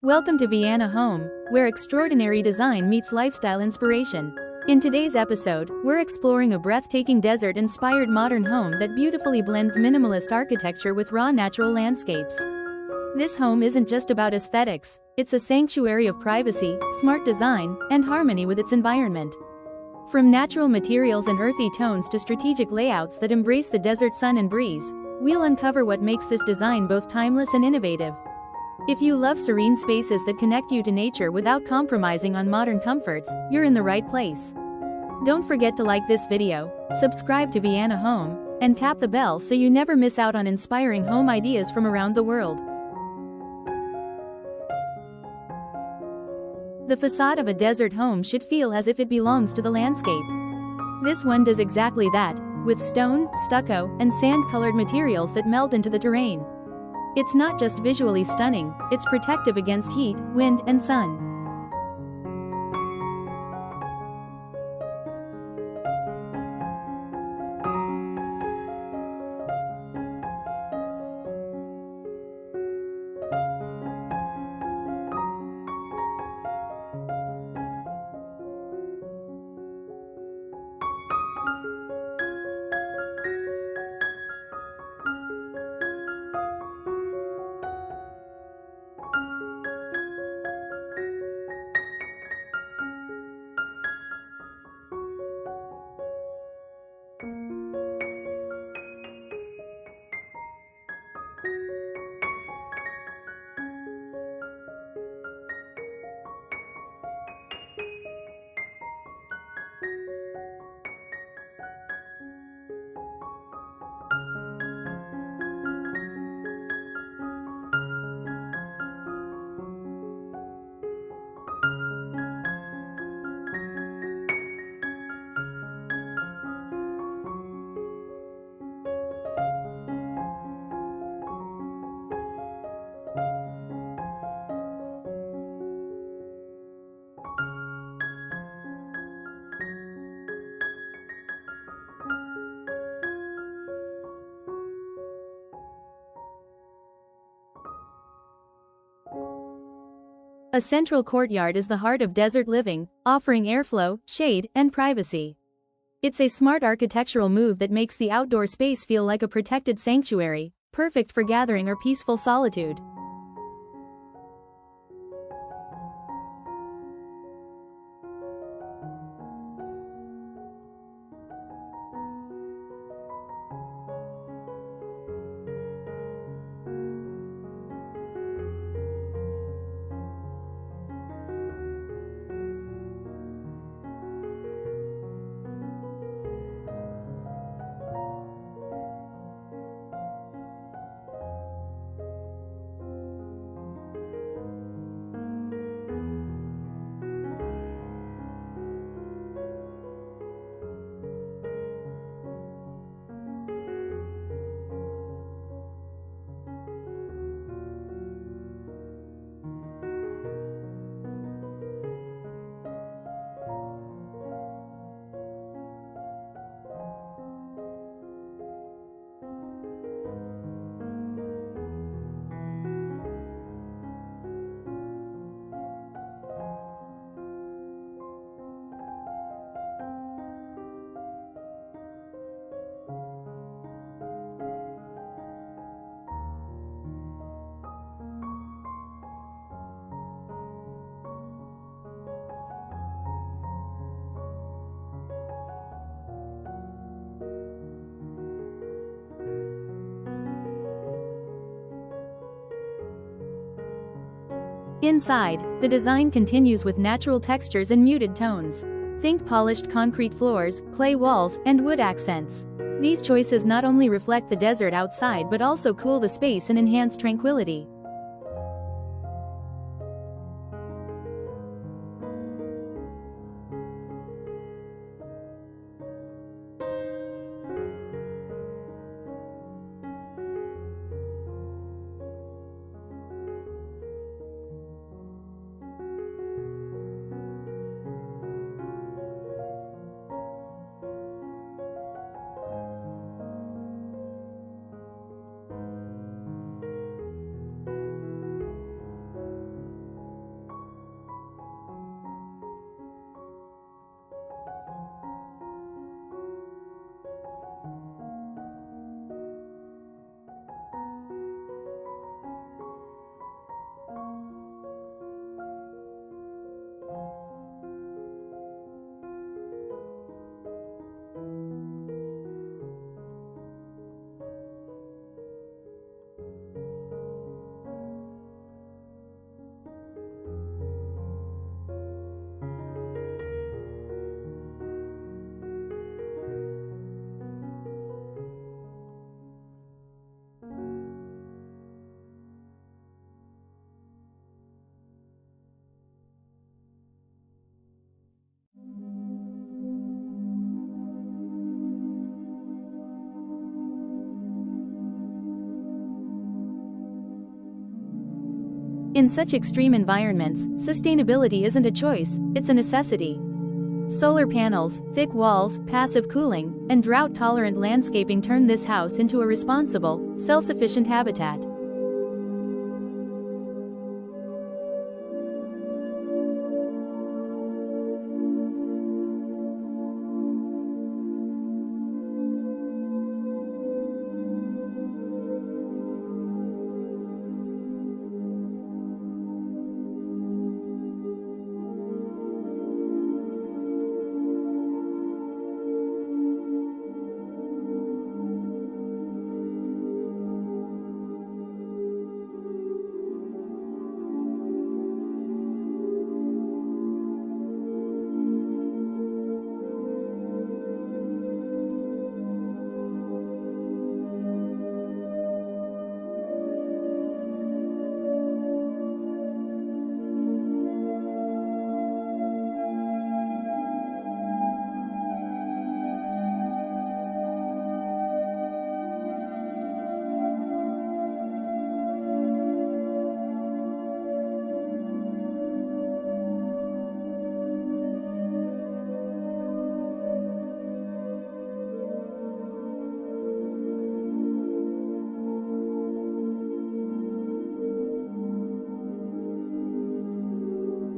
Welcome to Vienna Home, where extraordinary design meets lifestyle inspiration. In today's episode, we're exploring a breathtaking desert-inspired modern home that beautifully blends minimalist architecture with raw natural landscapes. This home isn't just about aesthetics, it's a sanctuary of privacy, smart design, and harmony with its environment. From natural materials and earthy tones to strategic layouts that embrace the desert sun and breeze, we'll uncover what makes this design both timeless and innovative. If you love serene spaces that connect you to nature without compromising on modern comforts, you're in the right place. Don't forget to like this video, subscribe to Vienna Home, and tap the bell so you never miss out on inspiring home ideas from around the world. The facade of a desert home should feel as if it belongs to the landscape. This one does exactly that, with stone, stucco, and sand-colored materials that meld into the terrain. It's not just visually stunning, it's protective against heat, wind, and sun. A central courtyard is the heart of desert living, offering airflow, shade, and privacy. It's a smart architectural move that makes the outdoor space feel like a protected sanctuary, perfect for gathering or peaceful solitude. Inside, the design continues with natural textures and muted tones. Think polished concrete floors, clay walls, and wood accents. These choices not only reflect the desert outside but also cool the space and enhance tranquility. In such extreme environments, sustainability isn't a choice, it's a necessity. Solar panels, thick walls, passive cooling, and drought-tolerant landscaping turn this house into a responsible, self-sufficient habitat.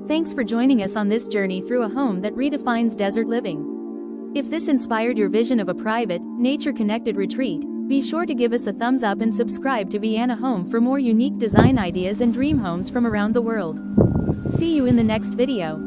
Thanks for joining us on this journey through a home that redefines desert living. If this inspired your vision of a private, nature-connected retreat, be sure to give us a thumbs up and subscribe to Vienna Home for more unique design ideas and dream homes from around the world. See you in the next video.